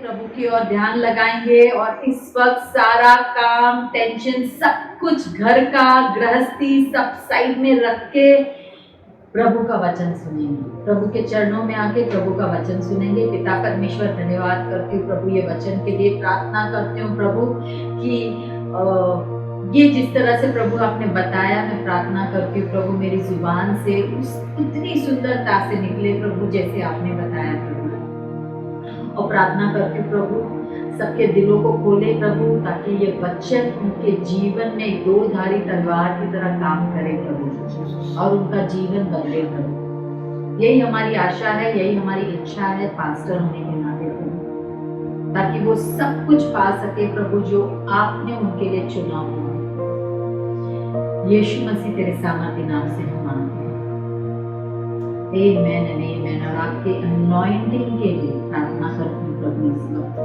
प्रभु की ओर ध्यान लगाएंगे और इस वक्त सारा काम, टेंशन, सब कुछ घर का, गृहस्थी सब साइड में रख के प्रभु का वचन सुनेंगे। प्रभु के चरणों में आके प्रभु का वचन सुनेंगे। पिता परमेश्वर, धन्यवाद करती हूँ प्रभु ये वचन के लिए, प्रार्थना करती हूँ प्रभु कि ये जिस तरह से प्रभु आपने बताया, मैं प्रार्थना करती हूँ प्रभु मेरी जुबान से उस इतनी सुंदरता से निकले प्रभु जैसे आपने बताया प्रभु। और प्रार्थना करती हूँ प्रभु सबके दिलों को खोले प्रभु, ताकि ये वचन उनके जीवन में दो धारी तलवार की तरह काम करे प्रभु और उनका जीवन बदले प्रभु। यही हमारी आशा है, यही हमारी इच्छा है पास्टर होने के नाते प्रभु, ताकि वो सब कुछ पा सके प्रभु जो आपने उनके लिए चुना हो। यीशु मसीह तेरे सामर्थ्य नाम से हम मांगते हैं, आमेन एंड आमेन। और आपके अनॉइंटिंग के लिए प्रार्थना करती हूँ प्रभु इस वक्त,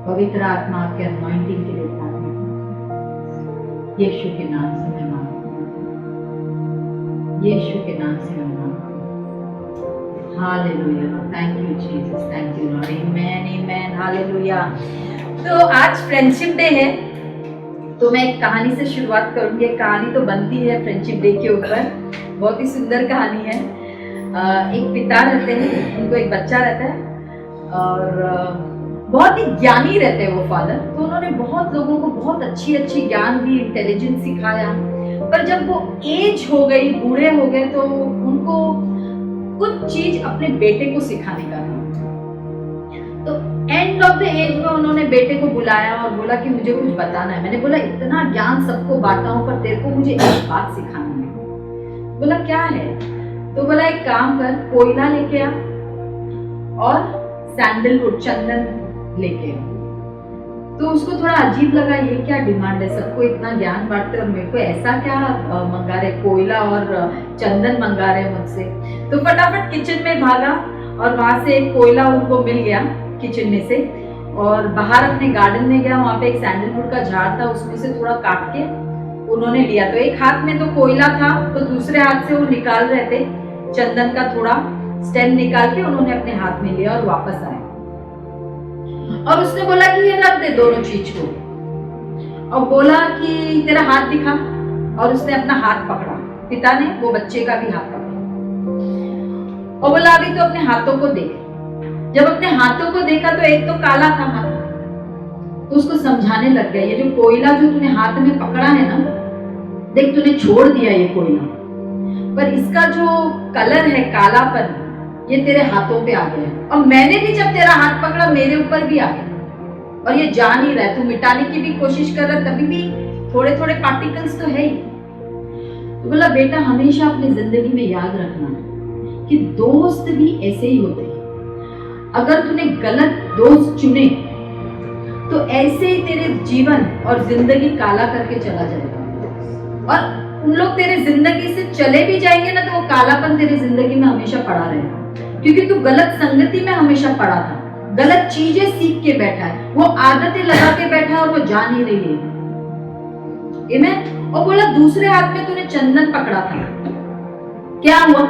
पवित्र आत्मा आपके अनॉइंटिंग के लिए प्रार्थना करती हूँ। यीशु के नाम से मैं मांगती हूँ, यीशु के नाम से मैं मांगती हूँ। Hallelujah, thank you Jesus, thank you Lord, amen amen, hallelujah. तो आज फ्रेंडशिप डे है, तो मैं एक कहानी से शुरुआत करूंगी। कहानी तो बनती है फ्रेंडशिप डे के ऊपर, बहुत ही सुंदर कहानी है। एक पिता रहते हैं, उनको एक बच्चा रहता है और बहुत ही ज्ञानी रहते हैं वो फादर। तो उन्होंने बहुत लोगों को बहुत अच्छी अच्छी ज्ञान दी, इंटेलिजेंस सिखाया। पर जब वो एज हो गई, बूढ़े हो गए, तो उनको कुछ चीज अपने बेटे को सिखाने का था। तो एंड ऑफ द एज में उन्होंने बेटे को बुलाया और बोला कि मुझे कुछ बताना है। मैंने बोला इतना ज्ञान सबको बांटा हूं, पर तेरे को मुझे एक बात सिखानी है। बोला क्या है? तो बोला एक काम कर, कोयला लेके आ और सैंडलवुड, चंदन लेके आ। तो उसको थोड़ा अजीब लगा, ये क्या डिमांड है, सबको इतना ज्ञान बांटते और मेरे को ऐसा क्या मंगा रहे, कोयला और चंदन मंगा रहे मुझसे। तो फटाफट किचन में भागा और वहां से एक कोयला उनको मिल गया किचन में से, और बाहर अपने गार्डन में गया, वहां पे एक सैंडलवुड का झाड़ था, उसमें से थोड़ा काट के उन्होंने लिया। तो एक हाथ में तो कोयला था, तो दूसरे हाथ से वो निकाल रहे थे चंदन का थोड़ा स्टेम निकाल के उन्होंने अपने हाथ में लिया और वापस आए। और उसने बोला कि ये रख दे दोनों चीज को, और बोला कि तेरा हाथ दिखा। और उसने अपना हाथ पकड़ा, पिता ने वो बच्चे का भी हाथ पकड़ा और बोला अभी तो अपने हाथों को देख। जब अपने हाथों को देखा तो एक तो काला था हाथ, तो उसको समझाने लग गया, ये जो कोयला जो तूने हाथ में पकड़ा है ना, देख तूने छोड़ दिया ये कोयला, पर इसका जो कलर है कालापन, ये तेरे हाथों पे आ गया। और मैंने भी जब तेरा हाथ पकड़ा मेरे ऊपर भी आ गया, और ये जा नहीं रहा है, तू मिटाने की भी कोशिश कर रहा है, तभी भी थोड़े थोड़े पार्टिकल्स तो है ही। तो बोला बेटा हमेशा अपनी जिंदगी में याद रखना कि दोस्त भी ऐसे ही होते हैं। अगर तूने गलत दोस्त चुने तो ऐसे ही तेरे जीवन और जिंदगी काला करके चला जाएगा, और उन लोग तेरे जिंदगी से चले भी जाएंगे ना, तो वो कालापन तेरी जिंदगी में हमेशा पड़ा रहेगा, क्योंकि तू गलत संगति में हमेशा पड़ा था, गलत चीजें सीख के बैठा है, वो आदतें लगा के बैठा है और वो जा नहीं रही है। और बोला दूसरे हाथ में तूने चंदन पकड़ा था, क्या हुआ?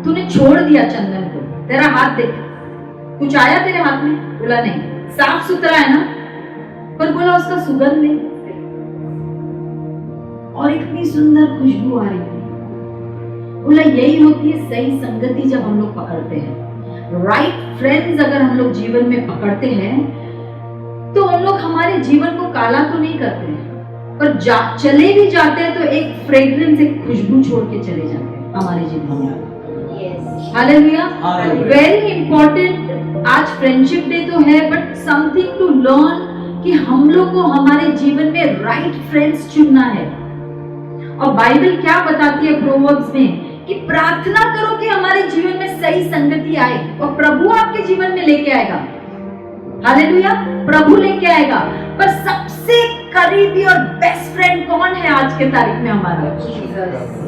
तूने छोड़ दिया चंदन को, तेरा हाथ देख, कुछ आया तेरे हाथ में? बोला नहीं, साफ सुथरा है ना, पर बोला उसका सुगंध नहीं, और इतनी सुंदर खुशबू आ रही थी। बोला यही होती है सही संगति, जब हम लोग पकड़ते हैं, राइट फ्रेंड्स अगर हम लोग जीवन में पकड़ते हैं, तो हम लोग हमारे जीवन को काला तो नहीं करते हैं, पर चले भी जाते हैं तो एक फ्रेग्रेंस, एक खुशबू छोड़ के चले जाते हैं हमारे जीवन में। Hallelujah, very important. आज फ्रेंडशिप डे तो है, बट समथिंग टू लर्न कि हम लोग को हमारे जीवन में राइट फ्रेंड्स चुनना है। और बाइबल क्या बताती है प्रोवर्ब्स में कि प्रार्थना करो कि हमारे जीवन में सही संगति आए, और प्रभु आपके जीवन में लेके आएगा। हालेलुया, प्रभु लेके आएगा। पर सबसे करीबी और बेस्ट फ्रेंड कौन है आज के तारीख में? हमारा जीसस।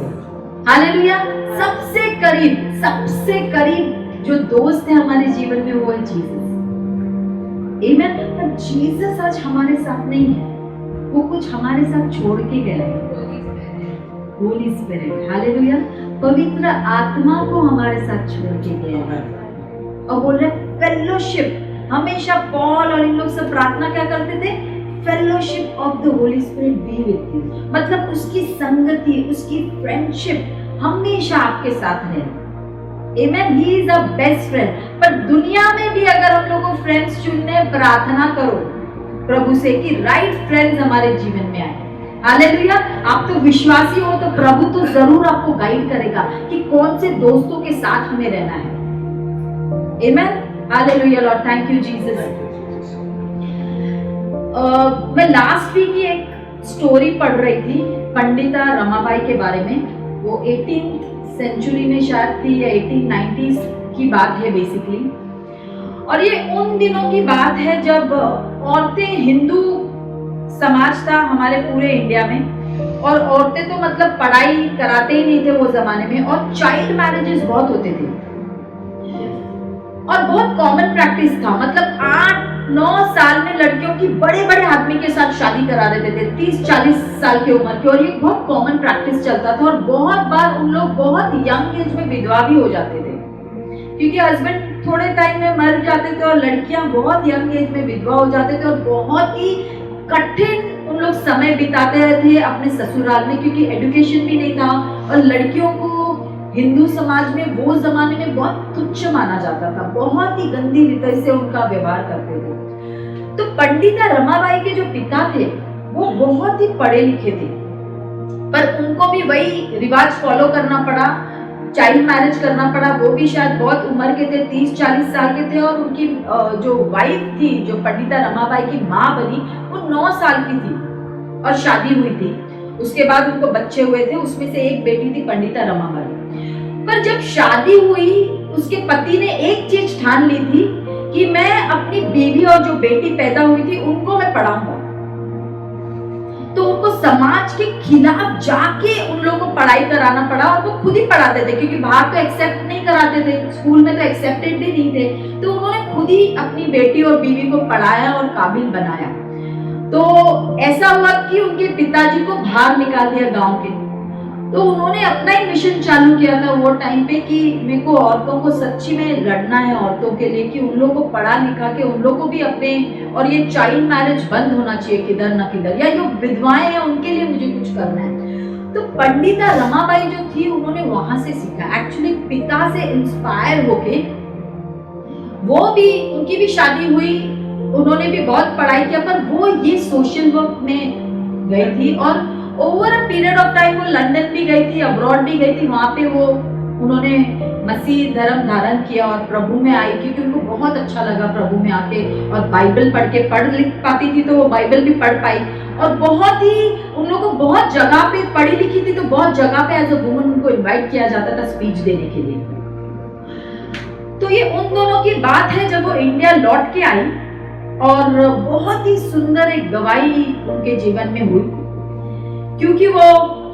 हालेलुया, सबसे करीब जो दोस्त है हमारे जीवन में, वो है जीसस। आमेन। पर जीसस आज हमारे साथ नहीं है, वो कुछ हमारे साथ छोड़ के गया है। होली स्पिरिट, हालेलुया, पवित्र आत्मा को हमारे साथ छोड़ के गया है, और बोल रहे फेलोशिप, हमेशा पॉल और इन लोग सब प्रार्थना क्या करते थे? Fellowship of the Holi spirit be with you, मतलब उसकी संगति, उसकी फ्रेंडशिप हमेशा आपके साथ रहे। Amen, he is a best friend। पर दुनिया में भी अगर हम लोग को फ्रेंड्स चुनने, प्रार्थना करो प्रभु से कि राइट फ्रेंड्स हमारे जीवन में आए। हालेलुया। आप तो विश्वासी हो तो प्रभु तो जरूर आपको गाइड करेगा कि कौन से दोस्तों के साथ हमें रहना है। Amen, hallelujah Lord, thank you Jesus. मैं लास्ट वीक ही एक स्टोरी पढ़ रही थी पंडिता रमाबाई के बारे में। वो 18th सेंचुरी में शायद थी या 1890s की बात है बेसिकली। और ये उन दिनों की बात है जब औरतें, हिंदू समाज था हमारे पूरे इंडिया में, और औरतें तो मतलब पढ़ाई कराते ही नहीं थे वो जमाने में, और चाइल्ड मैरिजेस बहुत होते थे और बहुत कॉमन प्रैक्टिस था। मतलब 8-9 साल में लड़कियों की बड़े बड़े आदमी के साथ शादी करा देते थे, 30-40 साल की उम्र की, और ये बहुत कॉमन प्रैक्टिस चलता था। और बहुत बार उन लोग बहुत यंग एज में विधवा भी हो जाते थे, क्योंकि हस्बैंड थोड़े टाइम में मर जाते थे और लड़कियां बहुत यंग एज में विधवा हो जाते थे, और बहुत ही कठिन उन लोग समय बिताते थे अपने ससुराल में, क्योंकि एजुकेशन भी नहीं था और लड़कियों को हिंदू समाज में वो जमाने में बहुत तुच्छ माना जाता था, बहुत ही गंदी रीति से उनका व्यवहार करते थे। तो पंडिता रमाबाई के जो पिता थे वो बहुत ही पढ़े लिखे थे, पर उनको भी वही रिवाज फॉलो करना पड़ा, चाइल्ड मैरिज करना पड़ा। वो भी शायद बहुत उम्र के थे, 30-40 साल के थे, और उनकी जो वाइफ थी, जो पंडिता रमाबाई की माँ बनी, वो 9 साल की थी और शादी हुई थी। उसके बाद उनको बच्चे हुए थे, उसमें से एक बेटी थी पंडिता रमाबाई। पर जब शादी हुई, उसके पति ने एक चीज ठान ली थी कि मैं अपनी बीवी और जो बेटी पैदा हुई थी उनको मैं पढ़ाऊंगा। तो उनको समाज के खिलाफ जाके उन लोगों को पढ़ाई कराना पड़ा, और वो खुद ही पढ़ाते थे, क्योंकि बाहर तो एक्सेप्ट नहीं कराते थे, स्कूल में तो एक्सेप्टेड ही नहीं थे। तो उन्होंने खुद ही अपनी बेटी और बीवी को पढ़ाया और काबिल बनाया। तो ऐसा हुआ कि उनके पिताजी को बाहर निकाल दिया गांव के, तो उन्होंने अपना ही मिशन चालू किया था वो टाइम पे कि मेरे को औरतों को सच्ची में लड़ना है, औरतों के लिए, कि उन लोगों को पढ़ा लिखा के उन लोगों को भी अपने, और ये चाइल्ड मैरिज बंद होना चाहिए किधर ना किधर, या जो विधवाएं हैं उनके लिए मुझे कुछ करना है। तो पंडिता रमाबाई जो थी उन्होंने वहां से सीखा, एक्चुअली पिता से इंस्पायर होके। वो भी, उनकी भी शादी हुई, उन्होंने भी बहुत पढ़ाई किया, पर वो ये सोशल वर्क में गई थी, और over a period of time वो लंदन भी गई थी, अब्रॉड भी गई थी। वहां पे वो उन्होंने मसीह धर्म धारण किया और प्रभु में आई, क्योंकि उनको बहुत अच्छा लगा प्रभु में आके, और बाइबल पढ़ लिख पाती थी तो वो बाइबल भी पढ़ पाई, और बहुत ही उन लोगों को बहुत जगह पे, पढ़ी लिखी थी तो बहुत जगह पे एज अ वुमन उनको इनवाइट किया जाता था स्पीच देने के लिए। तो ये उन दोनों की बात है जब वो इंडिया लौट के आई, और बहुत ही सुंदर एक गवाही उनके जीवन में हुई, क्योंकि वो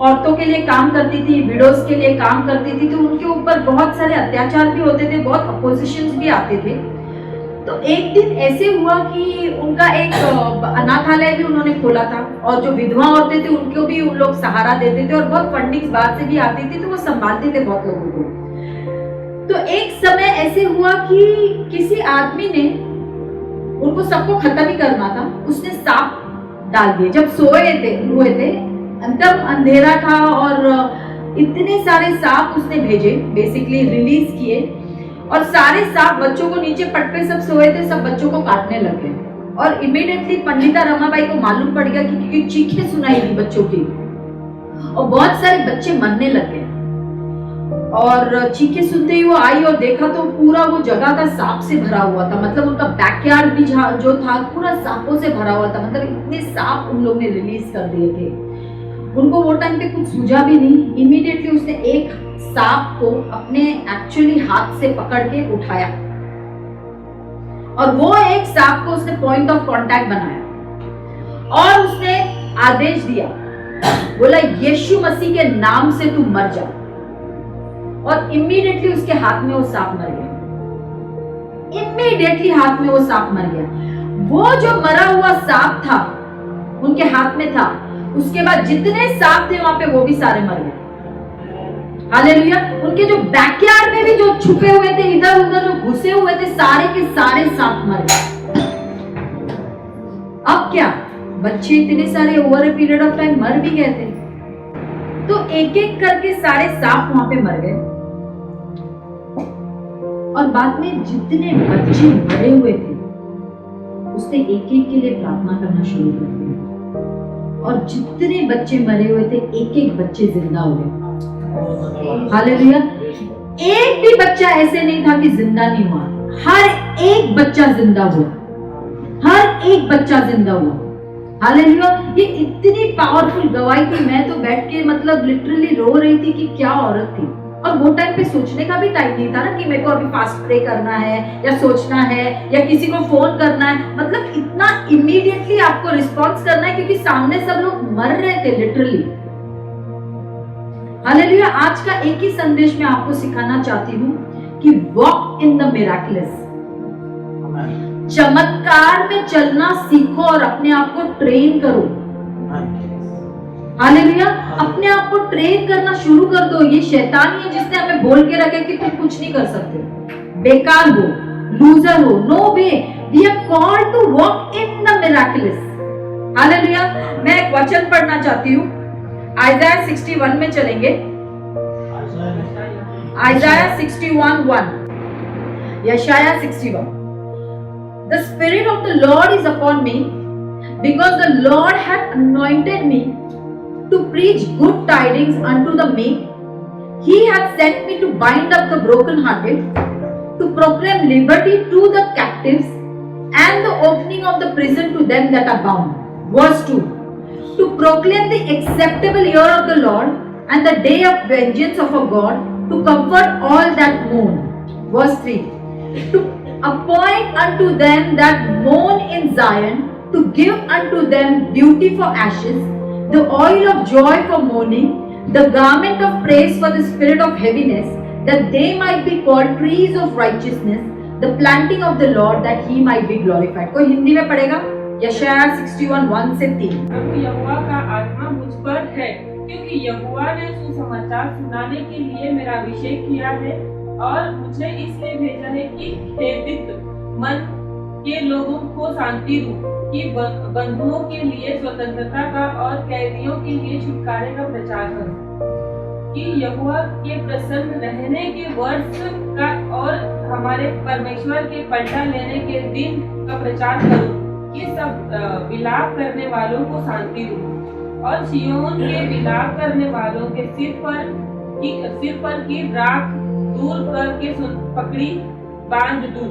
औरतों के लिए काम करती थी, विडोज के लिए काम करती थी, तो उनके ऊपर बहुत सारे अत्याचार भी होते थे, बहुत अपोजिशंस भी आते थे। तो एक दिन ऐसे हुआ कि उनका एक अनाथालय भी उन्होंने खोला था, और जो विधवा औरतें थी उनको भी उन लोग सहारा देते थे, और बहुत फंडिंग बाहर से भी आती थी, तो वो संभालते थे बहुत लोगों को। तो एक समय ऐसे हुआ कि किसी आदमी ने, उनको सबको खत्म ही करना था, उसने सांप डाल दिए जब सोए हुए थे, एकदम अंधेरा था, और इतने सारे सांप उसने भेजे, बेसिकली रिलीज किए, और सारे सांप बच्चों को नीचे पट पे सब सोए थे, सब बच्चों को काटने लगे। और इमीडिएटली पंडिता रमाबाई को मालूम पड़ गया, क्योंकि चीखें सुनाई दी बच्चों की, और बहुत सारे बच्चे मरने लगे। और चीखें सुनते ही वो आई और देखा तो पूरा वो जगह था सांप से भरा हुआ था, मतलब उनका बैकयार्ड भी जो था पूरा सांपों से भरा हुआ था, मतलब इतने सांप उन लोग ने रिलीज कर दिए थे। उनको वो टाइम पे कुछ सूझा भी नहीं। इमीडिएटली उसने एक सांप को अपने एक्चुअली हाथ से पकड़ के उठाया, और वो एक सांप को उसने पॉइंट ऑफ कांटेक्ट बनाया, और उसने आदेश दिया, बोला यीशु मसीह के नाम से तू मर जा, और इमीडिएटली उसके हाथ में वो सांप मर गया। इमीडिएटली हाथ में वो सांप मर गया। वो जो मरा हुआ सांप था उनके हाथ में था, उसके बाद जितने सांप थे वहां पे वो भी सारे मर गए। हालेलुया। उनके जो बैकयार्ड में भी जो छुपे हुए थे, इधर उधर जो घुसे हुए थे, सारे के सारे सांप मर गए। अब क्या, बच्चे इतने सारे over a period of time मर भी गए थे, तो एक एक करके सारे सांप वहां पे मर गए। और बाद में जितने बच्चे मरे हुए थे, उसने एक एक के लिए प्रार्थना करना शुरू कर दिया, और जितने बच्चे मरे हुए थे, एक एक बच्चे जिंदा हो गए। हालेलुया। एक भी बच्चा ऐसे नहीं था कि जिंदा नहीं हुआ, हर एक बच्चा जिंदा हुआ, हर एक बच्चा जिंदा हुआ। हालेलुया। ये इतनी पावरफुल गवाही थी, मैं तो बैठ के मतलब लिटरली रो रही थी कि क्या औरत थी। और वो टाइम पे सोचने का भी टाइम नहीं था ना कि मेरे को अभी फास्ट प्रे करना है या सोचना है या किसी को फोन करना है, मतलब इतना इमीडिएटली आपको रिस्पॉन्स करना है, क्योंकि सामने सब लोग मर रहे थे लिटरली। हालेलुया। आज का एक ही संदेश मैं आपको सिखाना चाहती हूँ कि वॉक इन द मिराकुलस, चमत्कार में चलना सीखो और अपने आप को ट्रेन करो। हालेलुया। अपने आप को ट्रेन करना शुरू कर दो। ये शैतान ही है जिसने हमें बोल के रखे कि तुम कुछ नहीं कर सकते, बेकार हो, लूजर हो। No way, we are called to walk in the miraculous. Hallelujah. मैं एक वचन पढ़ना चाहती हूँ, आइज़ाया 61 में चलेंगे। आइज़ाया 61:1, यशाया 61। The Spirit of the Lord is upon me, because the Lord hath anointed me to preach good tidings unto the meek. He hath sent me to bind up the brokenhearted, to proclaim liberty to the captives, and the opening of the prison to them that are bound. Verse 2. To proclaim the acceptable year of the Lord, and the day of vengeance of our God, to comfort all that mourn. Verse 3. To appoint unto them that mourn in Zion, to give unto them beauty for ashes, the oil of joy for mourning, the garment of praise for the spirit of heaviness, that they might be called trees of righteousness, the planting of the Lord, that he might be glorified. कोई हिंदी में पढ़ेगा? यशाया 61:1 से 3। प्रभु यहोवा का आत्मा मुझ पर है, क्योंकि यहोवा ने सुसमाचार सुनाने के लिए मेरा अभिषेक किया है, और मुझे इसलिए भेजा है कि खेदित मन के लोगों को शांति दूं, कि बंधुओं के लिए स्वतंत्रता का और कैदियों के लिए छुटकारे का प्रचार करूं, कि यहोवा के प्रसन्न रहने के वर्ष का और हमारे परमेश्वर के पलटा लेने के दिन का प्रचार करूं, कि सब विलाप करने वालों को शांति दूं, और सिय्योन के विलाप करने वालों के सिर पर की राख दूर करके पकड़ी बांध दूं,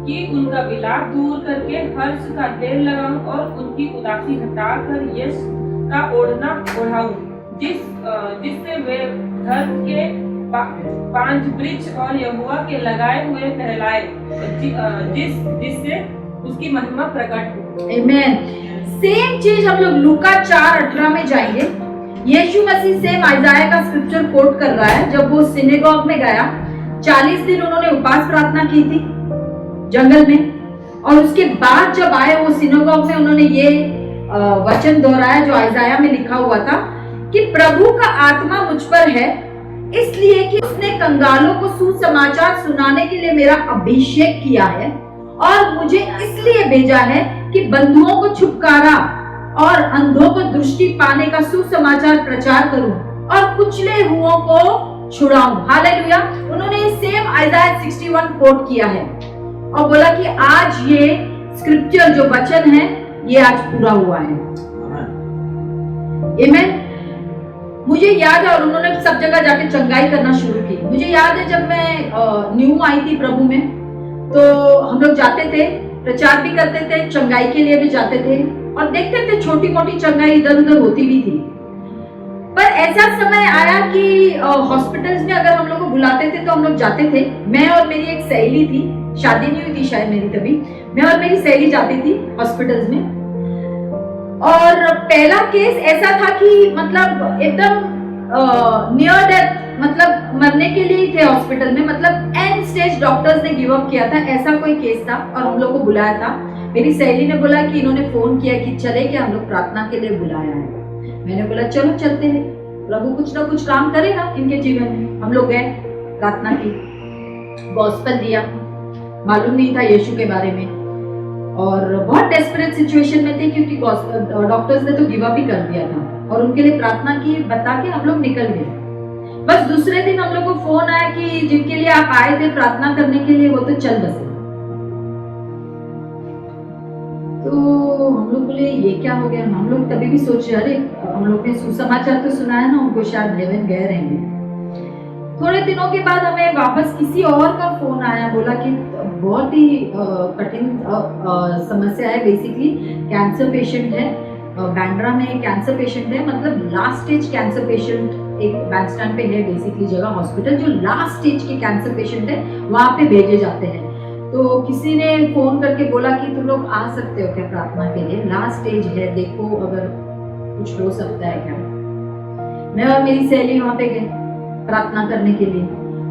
कि उनका विलाप दूर करके हर्ष का तेल लगाऊं, और उनकी उदासी हटाकर यश का ओढ़ना ओढ़ाऊं, जिससे वे धर्म के पांच वृक्ष और यहोवा के लगाए हुए कहलाए, जिससे उसकी महिमा प्रकट हो। आमीन। सेम चीज हम लोग लूका 4:18 में जाएंगे। यीशु मसीह सेम आइज़ाया का स्क्रिप्चर कोट कर रहा है। जब वो सिनेगॉग में गया, 40 दिन उन्होंने उपास प्रार्थना की थी जंगल में, और उसके बाद जब आए वो सिनेगॉग में, उन्होंने ये वचन दोहराया जो आइज़ाया में लिखा हुआ था कि प्रभु का आत्मा मुझ पर है, इसलिए कि उसने कंगालों को सुसमाचार सुनाने के लिए मेरा अभिषेक किया है, और मुझे इसलिए भेजा है कि बंधुओं को छुटकारा और अंधों को दृष्टि पाने का सुसमाचार प्रचार करूं, और कुचले हुओं को छुड़ाऊं। हालेलुया। उन्होंने सेम आइज़ाया 61 कोट किया है और बोला कि आज ये स्क्रिप्चर जो वचन है ये आज पूरा हुआ है। आमीन। मुझे याद है, और उन्होंने सब जगह जाके चंगाई करना शुरू की। मुझे याद है जब मैं न्यू आई थी प्रभु में, तो हम लोग जाते थे, प्रचार भी करते थे, चंगाई के लिए भी जाते थे, और देखते थे छोटी मोटी चंगाई इधर उधर होती भी थी। पर ऐसा समय आया कि हॉस्पिटल्स में अगर हम लोग को बुलाते थे तो हम लोग जाते थे। मैं और मेरी एक सहेली थी, शादी नहीं हुई थी शायद मेरी तभी, मैं और मेरी सहेली जाती थी हॉस्पिटल्स में। और पहला केस ऐसा था कि मतलब एकदम नियर डेथ, मतलब मरने के लिए ही थे हॉस्पिटल में, मतलब एंड स्टेज डॉक्टर्स ने गिव अप किया था, ऐसा कोई केस था, और हम लोग को बुलाया था। मेरी सहेली ने बोला कि इन्होंने फोन किया कि चले क्या, हम लोग प्रार्थना के लिए बुलाया है। मैंने बोला चलो चलते हैं। प्रभु कुछ ना कुछ काम करेगा इनके जीवन में। हम लोग गए, प्रार्थना की, गॉस्पेल दिया, मालूम नहीं था यीशु के बारे में, और बहुत डेस्परेट सिचुएशन में थे क्योंकि डॉक्टर्स ने तो गिव अप ही कर दिया था, और उनके लिए प्रार्थना की, बता के हम लोग निकल गए। बस दूसरे दिन हम लोग को फोन आया कि जिनके लिए आप आए थे प्रार्थना करने के लिए वो तो चल बसे। तो हम लोग बोले ये क्या हो गया। हम लोग तभी भी सोचे अरे हम लोग ने सुसमाचार तो सुना है ना, उनको शायद हेवन गए रहेंगे। थोड़े दिनों के बाद हमें वापस किसी और का फोन आया, बोला कि बहुत ही कठिन समस्या है, बेसिकली कैंसर पेशेंट है, बैंड्रा में कैंसर पेशेंट है, मतलब लास्ट स्टेज कैंसर पेशेंट, एक बैंडस्टैंड पे है बेसिकली जगह हॉस्पिटल, जो लास्ट स्टेज के कैंसर पेशेंट है वहां पे भेजे जाते हैं। तो किसी ने फोन करके बोला कि तुम लोग आ सकते हो क्या प्रार्थना के लिए, लास्ट स्टेज है, देखो अगर कुछ हो सकता है क्या। मैं और मेरी सहेली वहां पे गए प्रार्थना करने के लिए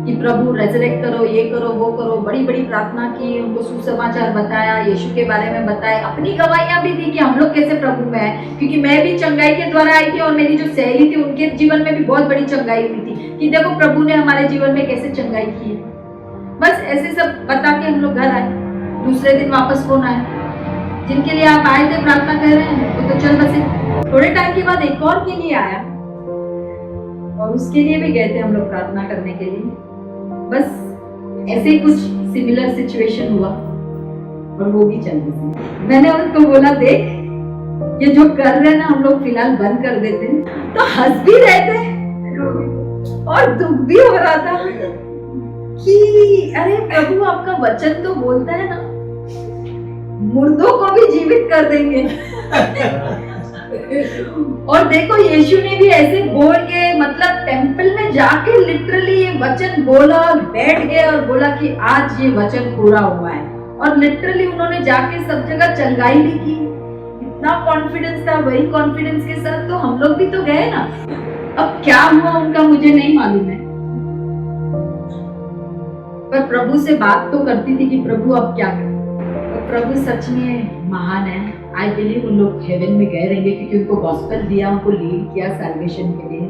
कि प्रभु रेजरेक्ट करो, ये करो, वो करो, बड़ी बड़ी प्रार्थना की, उनको सुसमाचार बताया, यीशु के बारे में बताया, अपनी गवाहियां भी दी कि हम लोग कैसे प्रभु में है, क्योंकि मैं भी चंगाई के द्वारा आई थी और मेरी जो सहेली थी उनके जीवन में भी बहुत बड़ी चंगाई हुई थी कि देखो प्रभु ने हमारे जीवन में कैसे चंगाई की है। बस ऐसे सब बता के हम लोग घर आए। दूसरे दिन वापस फोन आया, जिनके लिए आप आए थे प्रार्थना कर रहे हैं वो तो चल बसे। थोड़े टाइम के बाद एक और के लिए आया और उसके लिए भी गए थे हम लोग प्रार्थना करने के लिए। बस ऐसे ही कुछ सिमिलर सिचुएशन हुआ और वो भी चल बसे। मैंने उनको बोला देख ये जो कर रहे हैं ना हम लोग फिलहाल बंद कर देते हैं। तो हंस भी रहे थे और दुख भी हो रहा था कि अरे प्रभु आपका वचन तो बोलता है ना मुर्दों को भी जीवित कर देंगे। और देखो यीशु ने भी ऐसे बोल के, मतलब टेंपल में जाके लिटरली ये वचन बोला और बैठ गए और बोला कि आज ये वचन पूरा हुआ है, और लिटरली उन्होंने जाके सब जगह चंगाई भी की। इतना कॉन्फिडेंस था, वही कॉन्फिडेंस के साथ तो हम लोग भी तो गए ना। अब क्या हुआ उनका मुझे नहीं मालूम है, पर प्रभु से बात तो करती थी कि प्रभु अब क्या करें। और प्रभु सच में महान है। आई बिलीव उन लोग हेवन में गए रहेंगे क्योंकि उनको गॉस्पेल दिया, उनको लीड किया सैल्वेशन के लिए।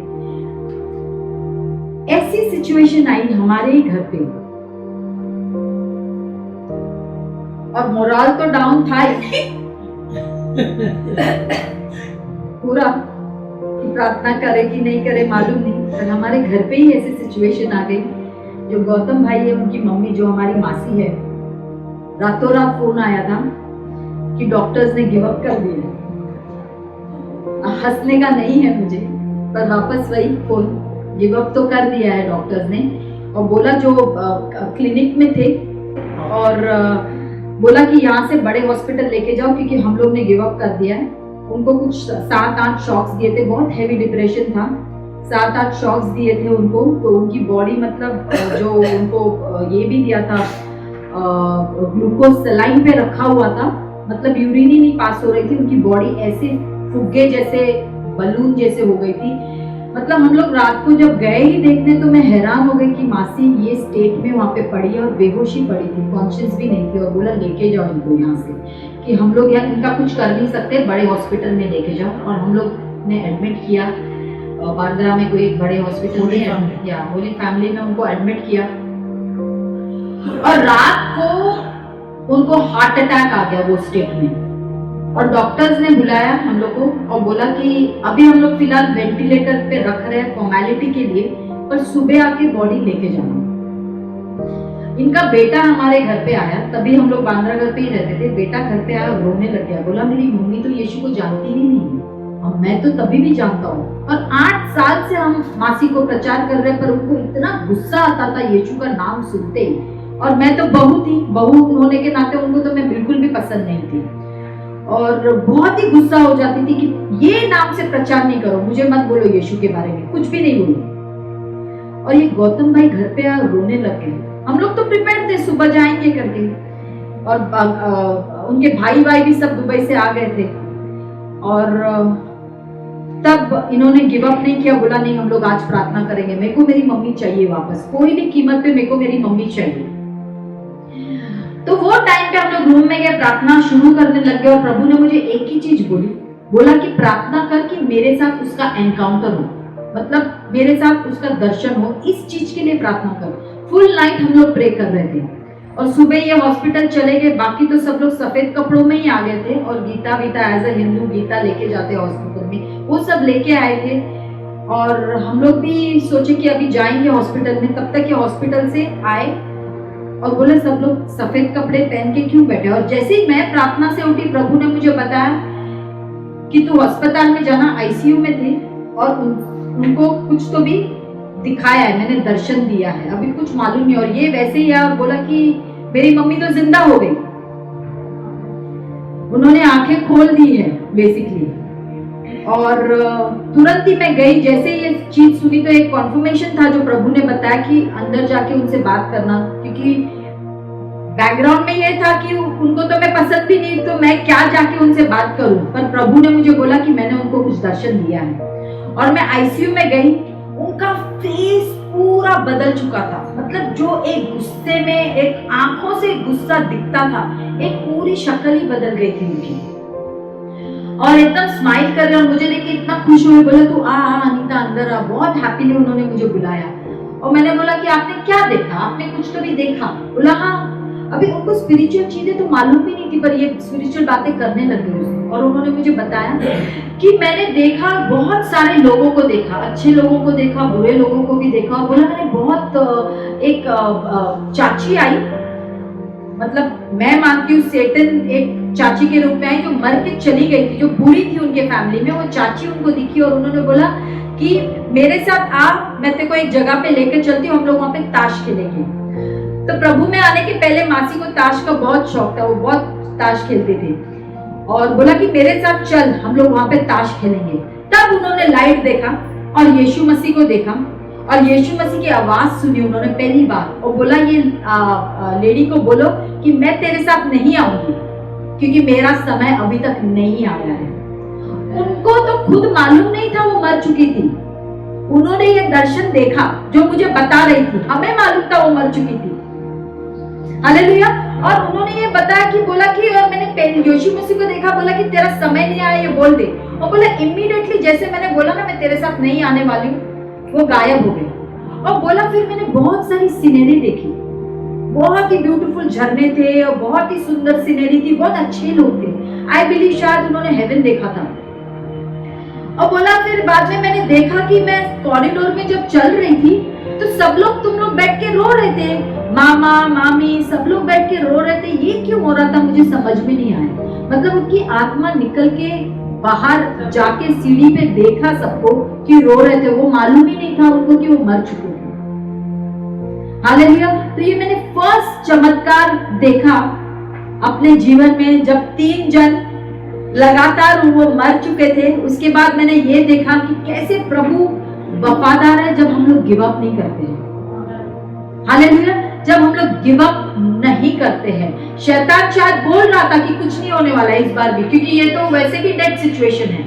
ऐसी सिचुएशन आई हमारे ही घर पे और मोरल तो डाउन था ही पूरा कि प्रार्थना करे कि नहीं करे मालूम नहीं, पर हमारे घर पे ही ऐसी सिचुएशन आ गई। जो गौतम भाई है उनकी मम्मी जो हमारी मासी है, रातों रात फोन आया था कि डॉक्टर्स ने गिव अप कर दिया। हंसने का नहीं है मुझे, पर वापस वही फोन, गिव अप तो कर दिया है डॉक्टर्स ने। और बोला जो क्लिनिक में थे और बोला कि यहाँ से बड़े हॉस्पिटल लेके जाओ क्योंकि हम लोग ने गिव अप कर दिया है। उनको कुछ 7-8 शॉक्स दिए थे, बहुत हैवी डिप्रेशन था, 7-8 शॉक्स दिए थे उनको। तो उनकी बॉडी मतलब जो उनको ये भी दिया था ग्लूकोज सलाइन पे रखा हुआ था, मतलब यूरिन ही नहीं पास हो रही थी, उनकी बॉडी ऐसे फुग्गे जैसे बलून जैसे हो गई थी। मतलब हम लोग रात को जब गए ही देखने तो मैं हैरान हो गई कि मासी ये स्टेट में वहाँ पे पड़ी है और बेहोशी पड़ी थी, कॉन्शियस भी नहीं थी। और बोला लेके जाओ इनको यहाँ से कि हम लोग यार इनका कुछ कर नहीं सकते, बड़े हॉस्पिटल में लेके जाओ। और हम लोग ने एडमिट किया बांद्रा में कोई बड़े हॉस्पिटल में, या होली फैमिली में उनको एडमिट किया। और रात को उनको हार्ट अटैक आ गया वो स्टेट में, और डॉक्टर्स ने बुलाया हम लोग को और बोला कि अभी हम लोग फिलहाल वेंटिलेटर पे रख रहे हैं फॉर्मेलिटी के लिए, पर सुबह आके बॉडी लेके जाना। इनका बेटा हमारे घर पे आया, तभी हम लोग बांद्रा घर पे ही रहते थे। बेटा घर पे आया और रोने लग गया, बोला मेरी मम्मी तो यीशु को जानती ही नहीं और मैं तो तभी भी जानता हूँ। और 8 साल से हम मासी को प्रचार कर रहे, पर उनको इतना गुस्सा आता था यीशु का नाम सुनते ही। और मैं तो बहू थी, बहू होने के नाते उनको तो मैं बिल्कुल भी पसंद नहीं थी और बहुत ही गुस्सा हो जाती थी कि ये नाम से प्रचार नहीं करो, मुझे मत बोलो यीशु के बारे में, कुछ भी नहीं बोलो। और ये गौतम भाई घर पे आए रोने लग गए। हम लोग तो प्रिपेयर थे सुबह जाएंगे करके, और उनके भाई भी सब दुबई से आ गए थे। और तब इन्होंने गिव अप नहीं किया, बोला नहीं हम लोग आज प्रार्थना करेंगे, मेरे को मेरी मम्मी चाहिए वापस, कोई भी कीमत पे मेरे को मेरी मम्मी चाहिए। तो वो टाइम पे हम लोग रूम में गए, प्रार्थना शुरू करने लग गए। और प्रभु ने मुझे एक ही चीज बोली, बोला कि प्रार्थना कर कि मेरे साथ उसका एनकाउंटर हो। मतलब मेरे साथ उसका दर्शन हो, इस चीज के लिए प्रार्थना करो। फुल नाइट हम लोग प्रे कर रहे थे और सुबह ये हॉस्पिटल चले गए। बाकी तो सब लोग सफेद कपड़ों में ही आ गए थे और गीता वीता एज अ हिंदू गीता लेके जाते हॉस्पिटल में, वो सब लेके आए थे। और हम लोग भी सोचे कि अभी जाएंगे हॉस्पिटल में, तब तक ये हॉस्पिटल से आए और बोले सब लोग सफेद कपड़े पहन के क्यों बैठे। और जैसे ही मैं प्रार्थना से उठी, प्रभु ने मुझे बताया कि तू अस्पताल में जाना, आईसीयू में थे और उनको कुछ तो भी दिखाया है, मैंने दर्शन दिया है, अभी कुछ मालूम नहीं। और ये वैसे ही है। और बोला कि मेरी मम्मी तो जिंदा हो गई, उन्होंने आंखें खोल दी है बेसिकली। और तुरंत ही मैं गई, जैसे ये चीज सुनी तो एक कॉन्फर्मेशन था जो प्रभु ने बताया कि अंदर जाके उनसे बात करना, क्योंकि बैकग्राउंड में ये था कि उनको तो मैं पसंद भी नहीं, तो मैं क्या जाके उनसे बात करूं। पर प्रभु ने मुझे बोला कि मैंने उनको कुछ दर्शन दिया है। और मैं आईसीयू में गई, उनका फेस पूरा बदल चुका था। मतलब जो एक गुस्से में, एक आंखों से गुस्सा दिखता था, एक पूरी शक्ल ही बदल गई थी उनकी। और एकदम स्माइल कर रहे, और मुझे देख के इतना खुश हुए, बोले तू आ अनीता अंदर आ। बहुत हैप्पीली उन्होंने मुझे बुलाया और मैंने बोला कि आपने क्या देखा, आपने कुछ तो भी देखा। बोला हाँ। अभी उनको स्पिरिचुअल चीजें तो मालूम भी नहीं थी, पर ये स्पिरिचुअल बातें करने लगे। और उन्होंने मुझे बताया कि मैंने देखा, बहुत सारे लोगों को देखा, अच्छे लोगों को देखा, बुरे लोगों को भी देखा। और बोला मैंने बहुत एक चाची आई, मतलब मैं मानती हूँ सेटन एक चाची के रूप में आई, जो मर के चली गई थी, जो बुरी थी उनके फैमिली में। वो चाची उनको दिखी और उन्होंने बोला कि मेरे साथ आ, मैं तेरे को एक जगह पे लेकर चलती हूँ, हम लोग वहां पे ताश खेलेंगे। तो प्रभु में आने के पहले मासी को ताश का बहुत शौक था, वो बहुत ताश खेलते थे। और बोला कि मेरे साथ चल, हम लोग वहां पे ताश खेलेंगे। तब उन्होंने लाइट देखा और यीशु मसीह को देखा और यीशु मसीह की आवाज सुनी उन्होंने पहली बार। और बोला ये लेडी को बोलो कि मैं तेरे साथ नहीं आऊंगी, क्योंकि मेरा समय अभी तक नहीं आया है। उनको तो खुद मालूम नहीं था वो मर चुकी थी। उन्होंने ये दर्शन देखा जो मुझे बता रही थी, हमें मालूम था वो मर चुकी थी। हालेलुया। और उन्होंने ये बताया कि बोला कि मैंने यीशु मसीह को देखा, बोला कि तेरा समय नहीं आया, ये बोल दे। और बोला इमीडिएटली जैसे मैंने बोला ना मैं तेरे साथ नहीं आने वाली हूँ, वो गायब हो गई। और बोला फिर मैंने बहुत सारी सीनरी देखी, बहुत ही ब्यूटीफुल झरने थे और बहुत ही सुंदर सीनरी थी, बहुत अच्छे लोग थे। आई बिलीव शायद उन्होंने हेवन देखा था। और बोला फिर बाद में मैंने देखा कि मैं कॉरिडोर में जब चल रही थी तो सब लोग, तुम लोग बैठ के रो रहे थे, मामा मामी सब लोग बैठ के रो रहे थे। ये क्यों हो रहा था मुझे समझ में नहीं आया। मतलब उनकी आत्मा निकल के बाहर जाके सीढ़ी पे देखा सबको कि रो रहे थे, वो मालूम ही नहीं था उनको कि वो मर चुके थे। हालेलुया। तो ये मैंने फर्स्ट चमत्कार देखा अपने जीवन में, जब 3 जन लगातार वो मर चुके थे। उसके बाद मैंने ये देखा कि कैसे प्रभु वफादार है जब हम लोग गिव अप नहीं करते हैं। हालेलुया। जब हम लोग गिव अप नहीं करते हैं। शैतान शायद बोल रहा था कि कुछ नहीं होने वाला है इस बार भी, क्योंकि ये तो वैसे भी डेड सिचुएशन है।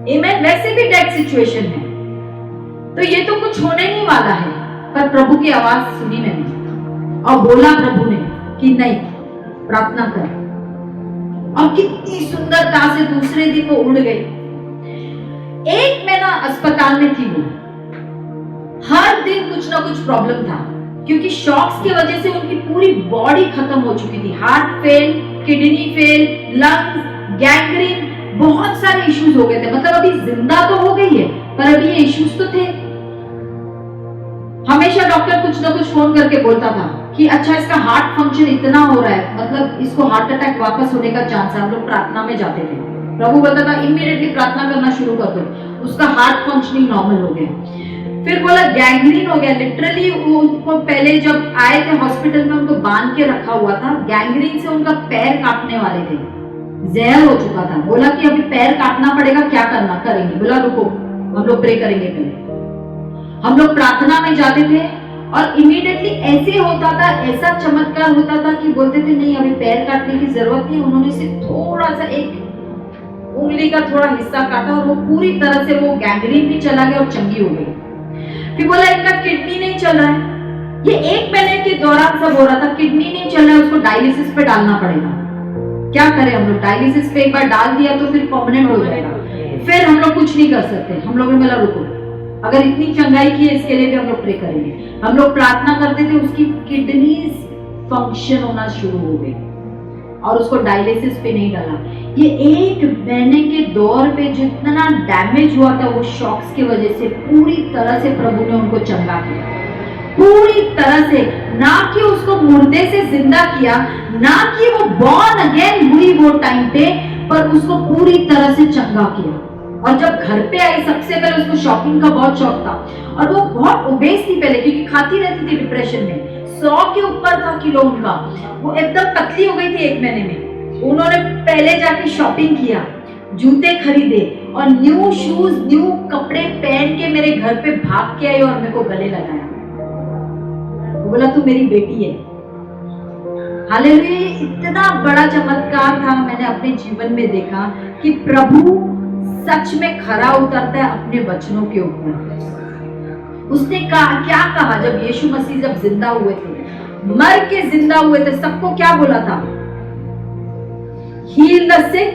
आमीन। वैसे भी डेड सिचुएशन है, तो ये तो कुछ होने नहीं वाला है। पर प्रभु की आवाज सुनी मैंने और बोला प्रभु ने कि नहीं, प्रार्थना कर। और कितनी सुंदरता से दूसरे दिन वो उड़ गई। 1 महीना अस्पताल में थी वो। हर दिन कुछ ना कुछ प्रॉब्लम था, क्योंकि शॉक्स की वजह से उनकी पूरी बॉडी खत्म हो चुकी थी। Heart fail, kidney fail, lungs, gangrene, बहुत सारे इश्यूज हो गए थे। मतलब अभी जिंदा तो हो गई है, पर अभी ये इश्यूज तो थे। हमेशा डॉक्टर कुछ ना कुछ फोन करके बोलता था कि अच्छा इसका हार्ट फंक्शन इतना हो रहा है, मतलब इसको हार्ट अटैक वापस होने का चांस है। हम लोग प्रार्थना में जाते थे, प्रभु बोलता था इमीडिएटली प्रार्थना करना शुरू कर दो, उसका हार्ट फंक्शनिंग नॉर्मल हो गया। फिर बोला गैंग्रीन हो गया। लिटरली उनको पहले जब आए थे हॉस्पिटल में उनको बांध के रखा हुआ था। गैंग्रीन से उनका पैर काटने वाले थे, जहर हो चुका था। बोला कि अभी पैर काटना पड़ेगा, क्या करना करेंगे। बोला रुको, हम लोग प्रे करेंगे। पहले हम लोग प्रार्थना में जाते थे और इमीडिएटली ऐसे होता था, ऐसा चमत्कार होता था कि बोलते थे नहीं अभी पैर काटने की जरूरत नहीं। उन्होंने सिर्फ थोड़ा सा एक उंगली का थोड़ा हिस्सा काटा और वो पूरी तरह से वो गैंग्रीन भी चला गया और चंगी हो गई। फिर बोला इनका किडनी नहीं चल रहा है। ये 1 महीने के दौरान सब हो रहा था, किडनी नहीं चल रहा है, उसको डायलिसिस पे डालना पड़ेगा। क्या करें हम लोग, डायलिसिस पे एक बार डाल दिया तो फिर परमानेंट हो जाएगा। फिर हम लोग कुछ नहीं कर सकते। हम लोगों ने बोला रुको, अगर इतनी चंगाई की है इसके लिए भी हम लोग प्रे करेंगे। हम लोग प्रार्थना करते थे, उसकी किडनीज फंक्शन होना शुरू हो गई और उसको डायलिसिस पे नहीं डाला। ये 1 महीने के दौर पे जितना डैमेज हुआ था वो शॉक्स की वजह से, पूरी तरह से प्रभु ने उनको चंगा किया, पूरी तरह से। ना कि उसको मुर्दे से जिंदा किया, ना कि वो बॉर्न अगेन हुई वो टाइम पे, पर उसको पूरी तरह से चंगा किया। और जब घर पे आई सबसे पहले उसको शॉपिंग का बहुत शौक था और वो बहुत ओबेस थी पहले, क्योंकि खाती रहती थी डिप्रेशन में। 100 के ऊपर था किलो उनका, वो एकदम पतली हो गई थी 1 महीने में। उन्होंने पहले जाके शॉपिंग किया, जूते खरीदे और न्यू शूज, न्यू कपड़े पहन के मेरे घर पे भाग के आई और मेरे को गले लगाया। वो बोला तू मेरी बेटी है। हालेलुया। इतना बड़ा चमत्कार था, मैंने अपने जीवन में देखा कि प्रभु सच में खरा उतरता है अपने वचनों के ऊपर। उसने कहा, क्या कहा जब यीशु मसीह जब जिंदा हुए थे, मर के जिंदा हुए थे, सबको क्या बोला था? Heal the sick,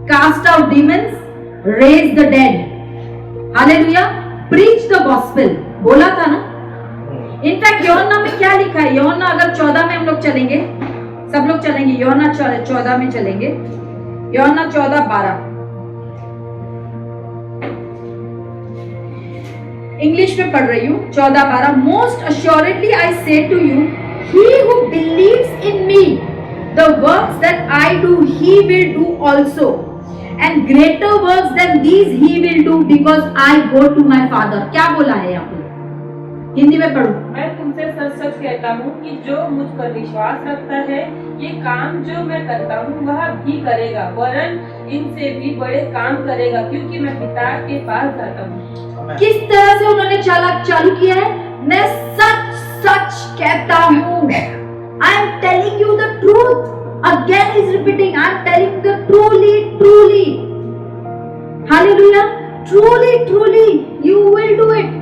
cast out demons, raise the dead. Hallelujah. Preach the gospel बोला था ना। इनफैक्ट यूहन्ना में क्या लिखा है? यूहन्ना अगर 14 में हम लोग चलेंगे, सब लोग चलेंगे, यूहन्ना 14 में चलेंगे, यूहन्ना 14:12 इंग्लिश में पढ़ रही हूँ। 14:12 most assuredly I say to you, he who believes in me, the works that I do he will do also, and greater works than these he will do, because I go to my father. क्या बोला है यहाँ पे? हिंदी में पढ़ो। मैं तुमसे सच सच कहता हूँ कि जो मुझ पर विश्वास रखता है, ये काम जो मैं करता हूँ वह भी करेगा, वरन इनसे भी बड़े काम करेगा, क्योंकि मैं पिता के पास जाता हूँ। किस तरह से उन्होंने चालू किया है? मैं सच सच कहता हूँ। I am telling you the truth. Again is repeating, I am telling the truly truly. Hallelujah. Truly truly you will do it.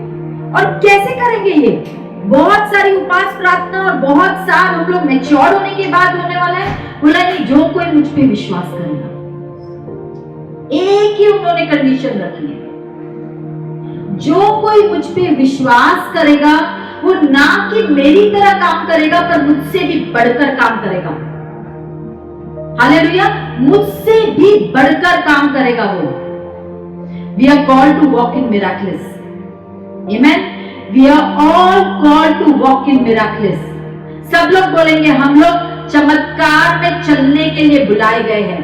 और कैसे करेंगे ये? बहुत सारी उपास प्रार्थना और बहुत सार हम लोग मैच्योर होने के बाद होने वाला है। बोला नहीं, जो कोई मुझ पे विश्वास करेगा। एक ही उन्होंने कंडीशन रखी है, जो कोई मुझ पे विश्वास करेगा वो ना कि मेरी तरह काम करेगा, पर मुझसे भी बढ़कर काम करेगा। हालेलुया। मुझसे भी बढ़कर काम करेगा वो। We are called to walk in miracles. Amen. We are all called to walk in miracles. सब लोग बोलेंगे हम लोग चमत्कार में चलने के लिए बुलाए गए हैं।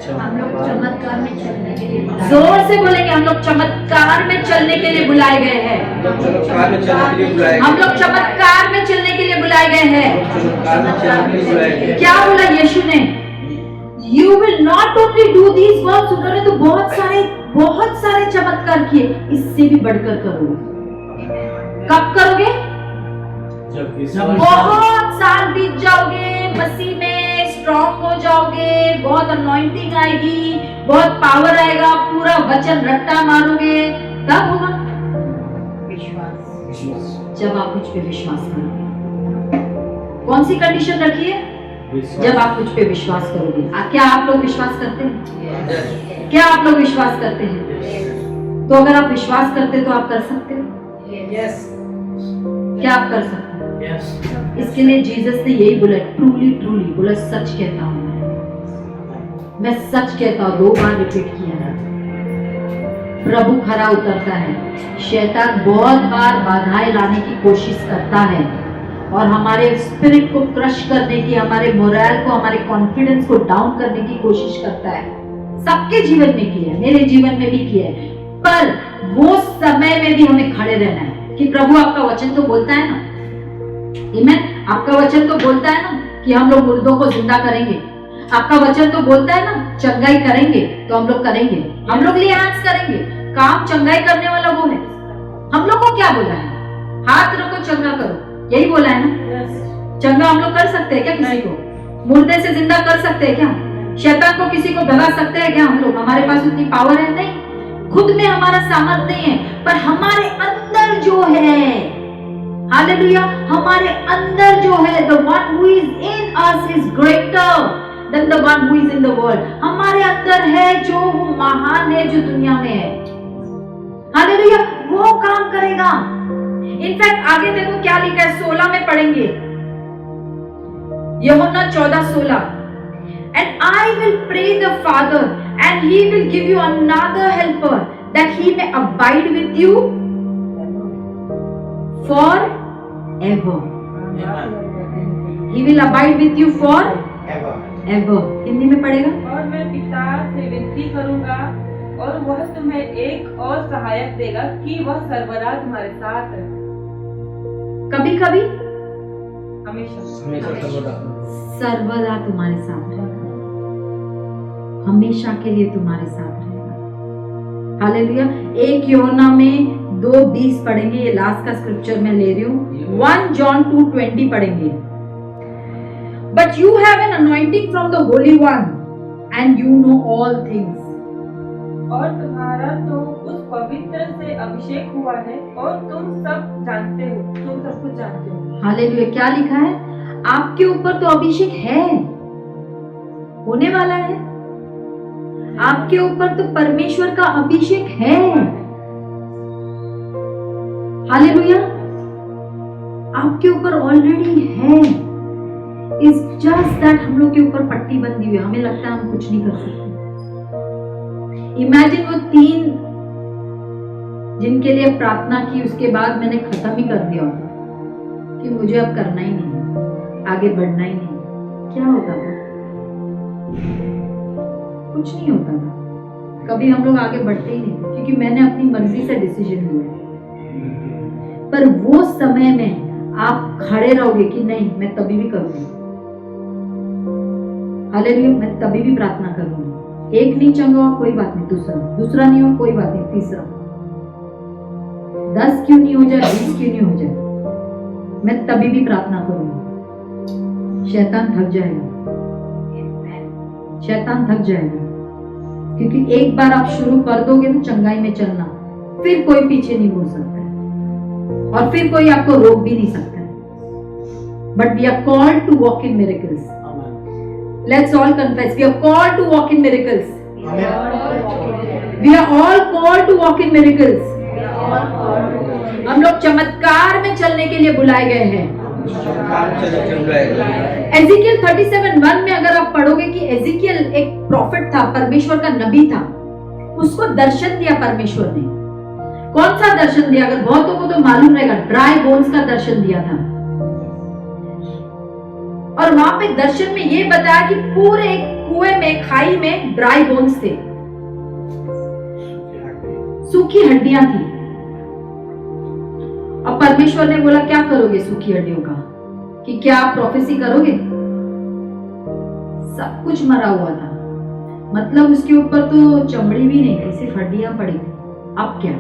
हम लोग चमत्कार में चलने के लिए बुलाए। जोर से बोलेंगे, हम लोग चमत्कार में चलने के लिए बुलाए गए हैं। हम लोग चमत्कार में चलने के लिए बुलाए गए हैं। क्या बोला यीशु ने? You will not only do these works, उन्होंने तो बहुत सारे चमत्कार किए, इससे भी बढ़कर करोगे। कब करोगे? बहुत साल बीत जाओगे, मसीह में स्ट्रॉन्ग हो जाओगे, बहुत अनॉइंटिंग आएगी, बहुत पावर आएगा, पूरा वचन रट्टा मारोगे, तब होगा विश्वास। जब आप मुझ पे विश्वास करोगे। कौन सी कंडीशन रखी है? जब आप मुझ पे विश्वास करोगे। क्या आप लोग विश्वास करते हैं? क्या आप लोग विश्वास करते हैं? तो अगर आप विश्वास करते तो आप कर सकते हो। क्या आप कर सकते हो? इसके लिए जीसस ने यही बोला, ट्रूली ट्रूली बोला, सच कहता हूँ मैं सच कहता हूँ। 2 बार रिपीट किया है। प्रभु खरा उतरता है। शैतान बहुत बार बाधाएं लाने की कोशिश करता है और हमारे स्पिरिट को क्रश करने की, हमारे मोरल को, हमारे कॉन्फिडेंस को डाउन करने की कोशिश करता है। सबके जीवन में किया है, मेरे जीवन में भी किया है। पर वो समय में भी हमें खड़े रहना है कि प्रभु आपका वचन तो बोलता है ना, आमीन, आपका वचन तो बोलता है ना कि हम लोग मुर्दों को जिंदा करेंगे। आपका वचन तो बोलता है ना चंगाई करेंगे, तो हम लोग करेंगे। हम लोग लिए हाथ करेंगे। काम चंगाई करने वाला वो है। हम लोग को क्या बोला है? हाथ रखो, चंगा करो, यही बोला है ना। चंगा हम लोग कर सकते हैं क्या? किसी को मुर्दे से जिंदा कर सकते हैं क्या? शैतान को किसी को भगा सकते हैं क्या हम लोग? हमारे पास उतनी पावर है नहीं, खुद में हमारा सामर्थ्य नहीं है, पर हमारे अंदर जो है, हालेलुया, हमारे अंदर जो है, the one who is in us is greater than the one who is in the world. हमारे अंदर है जो वो महान है जो दुनिया में है. हालेलुया, वो काम करेगा. इनफैक्ट आगे देखो क्या लिखा है, 16 में पढ़ेंगे, यूहन्ना 14:16. And I will pray the Father, and He will give you another helper, that He may abide with you forever. He will abide with you forever. Hindi में पढ़ेगा. और मैं पिता से विनती करूंगा और वह तुम्हें एक और सहायक देगा कि वह सर्वदा तुम्हारे साथ है. कभी कभी हमेशा सर्वदा तुम्हारे साथ रहेगा, हमेशा के लिए तुम्हारे साथ रहेगा. हालेलुया. 1 यूहन्ना में 2:20 पढ़ेंगे, ये लास्ट का स्क्रिप्चर मैं ले रही हूँ. 1 जॉन 2:20 पढ़ेंगे. But you have an anointing from the Holy One, and you know all things. और तुम्हारा तो उस पवित्र से अभिषेक हुआ है और तुम सब जानते हो, तुम सब कुछ जानते हो. हालेलुया. क्या लिखा है? आपके ऊपर तो अभिषेक है, होने वाला है. आपके ऊपर तो परमेश्वर का अभिषेक है. हालेलुया. आपके ऊपर ऑलरेडी है. इट्स जस्ट दैट हम लोग के ऊपर पट्टी बंधी हुई है, हमें लगता है हम कुछ नहीं कर सकते. इमेजिन वो 3 जिनके लिए प्रार्थना की, उसके बाद मैंने खत्म ही कर दिया होता कि मुझे अब करना ही नहीं, आगे बढ़ना ही नहीं. क्या होता था? कुछ नहीं होता था. कभी हम लोग आगे बढ़ते ही नहीं थे, क्योंकि मैंने अपनी मर्जी से डिसीजन लिया. पर वो समय में आप खड़े रहोगे कि नहीं, मैं तभी भी करूंगी. हालेलुया. मैं तभी भी प्रार्थना करूंगी. एक नहीं चंगा हो कोई बात नहीं, दूसरा नहीं हो कोई बात नहीं, तीसरा 10 क्यों नहीं हो जाए, 20 क्यों नहीं हो जाए, मैं तभी भी प्रार्थना करूंगी. शैतान थक जाएगा, शैतान थक जाएगा. क्योंकि एक बार आप शुरू कर दोगे ना चंगाई में चलना, फिर कोई पीछे नहीं हो सकता है और फिर कोई आपको रोक भी नहीं सकता है. But we are called to walk in miracles. Let's all confess. We are called to walk in miracles. We are all called to walk in miracles. हम लोग चमत्कार में चलने के लिए बुलाए गए हैं. एजिकियल 37:1 में अगर आप पढ़ोगे कि एजिकियल एक प्रॉफिट था, परमेश्वर का नबी था. उसको दर्शन दिया परमेश्वर ने. कौन सा दर्शन दिया? अगर बहुतों को तो मालूम रहेगा, ड्राई बोन्स का दर्शन दिया था. और वहां पे दर्शन में ये बताया कि पूरे कुएं में, खाई में ड्राई बोन्स थे, सूखी हड्डियां थी. और परमेश्वर ने बोला क्या करोगे सूखी हड्डियों का, कि क्या आप प्रोफेसी करोगे? सब कुछ मरा हुआ था, मतलब उसके ऊपर तो चमड़ी भी नहीं थी, सिर्फ हड्डियां पड़ी थी. अब क्या?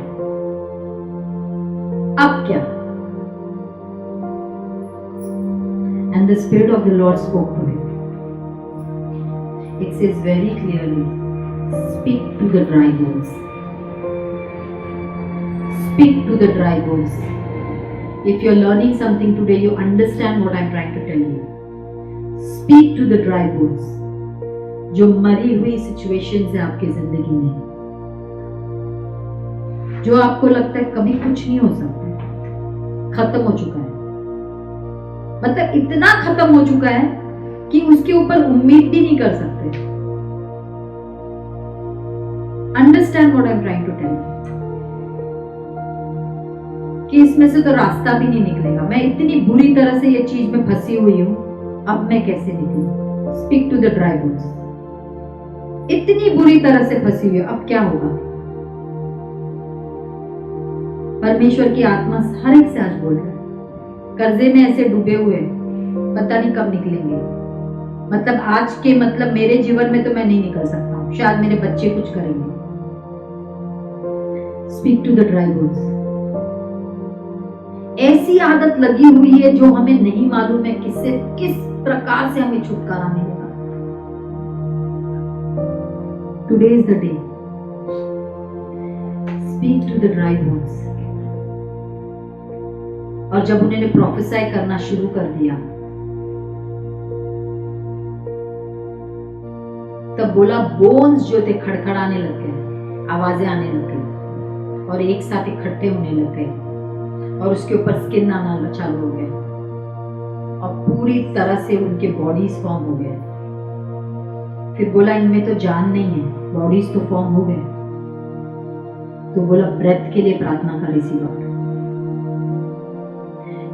अब क्या? And the Spirit of the Lord spoke to him. It says very clearly, speak to the dry bones. Speak to the dry bones. If you're learning something today, you understand what I'm trying to tell you. Speak to the dry bones. जो मरी हुई situations है आपकी जिंदगी में, जो आपको लगता है कभी कुछ नहीं हो सकता, खत्म हो चुका है. मतलब इतना खत्म हो चुका है कि उसके ऊपर उम्मीद भी नहीं कर सकते. Understand what I am trying to tell कि इसमें से तो रास्ता भी नहीं निकलेगा. मैं इतनी बुरी तरह से ये चीज में फंसी हुई हूं, अब मैं कैसे निकलूं? Speak to the dry bones. इतनी बुरी तरह से फंसी हुई है, अब क्या होगा? परमेश्वर की आत्मा हर एक से आज बोल रहा है. कर्जे में ऐसे डूबे हुए, पता नहीं कब निकलेंगे. मतलब आज के, मतलब मेरे जीवन में तो मैं नहीं निकल सकता हूँ, शायद मेरे बच्चे कुछ करेंगे. Speak to the dry bones. ऐसी आदत लगी हुई है जो हमें नहीं मालूम है किस प्रकार से हमें छुटकारा मिलेगा. Today is the day. Speak to the dry bones. और जब उन्होंने प्रोफेसाई करना शुरू कर दिया, तब बोला बोन्स जो थे खड़खड़ाने लग गए, आवाजें आने लग गई और एक साथ इकट्ठे होने लग गए और उसके ऊपर स्किन आना चालू हो गया और पूरी तरह से उनके बॉडीज फॉर्म हो गए। फिर बोला इनमें तो जान नहीं है, बॉडीज तो फॉर्म हो गए। तो बोला ब्रेथ के लिए प्रार्थना कर इसी वक्त।